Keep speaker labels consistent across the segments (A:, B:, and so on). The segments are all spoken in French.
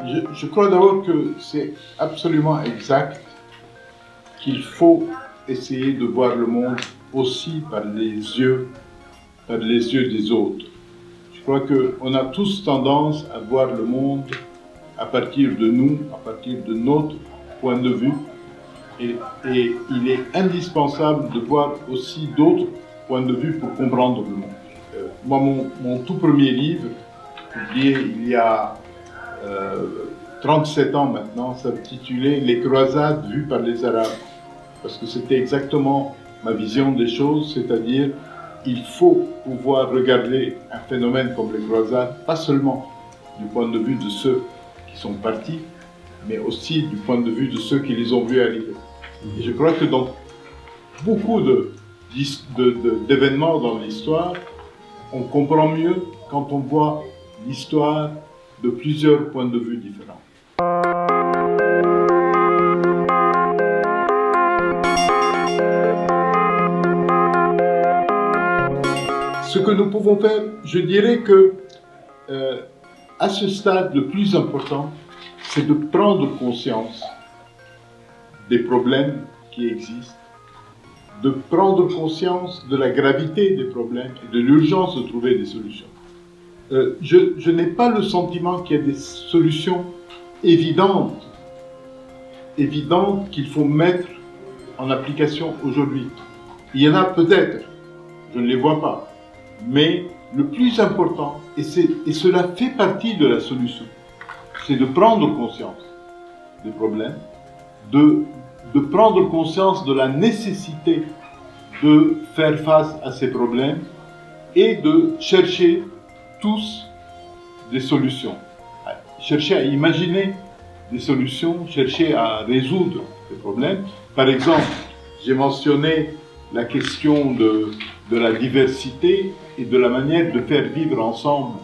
A: Je crois d'abord que c'est absolument exact qu'il faut essayer de voir le monde aussi par les yeux des autres. Je crois qu'on a tous tendance à voir le monde à partir de nous, à partir de notre point de vue, et il est indispensable de voir aussi d'autres points de vue pour comprendre le monde. Moi, mon tout premier livre, publié il y a 37 ans maintenant, s'intitulait « Les croisades vues par les Arabes », parce que c'était exactement ma vision des choses, c'est-à-dire il faut pouvoir regarder un phénomène comme les croisades, pas seulement du point de vue de ceux qui sont partis, mais aussi du point de vue de ceux qui les ont vus arriver. Et je crois que dans beaucoup d'événements dans l'histoire, on comprend mieux quand on voit l'histoire de plusieurs points de vue différents. Ce que nous pouvons faire, je dirais que à ce stade, le plus important, c'est de prendre conscience des problèmes qui existent, de prendre conscience de la gravité des problèmes et de l'urgence de trouver des solutions. Je n'ai pas le sentiment qu'il y a des solutions évidentes qu'il faut mettre en application aujourd'hui. Il y en a peut-être, je ne les vois pas, mais le plus important, et cela fait partie de la solution, c'est de prendre conscience des problèmes, de prendre conscience de la nécessité de faire face à ces problèmes et de chercher tous des solutions. Chercher à imaginer des solutions, chercher à résoudre des problèmes. Par exemple, j'ai mentionné la question de la diversité et de la manière de faire vivre ensemble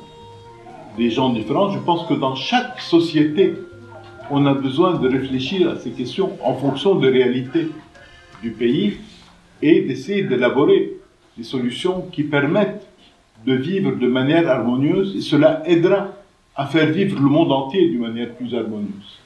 A: des gens différents. Je pense que dans chaque société, on a besoin de réfléchir à ces questions en fonction des réalités du pays et d'essayer d'élaborer des solutions qui permettent de vivre de manière harmonieuse, et cela aidera à faire vivre le monde entier d'une manière plus harmonieuse.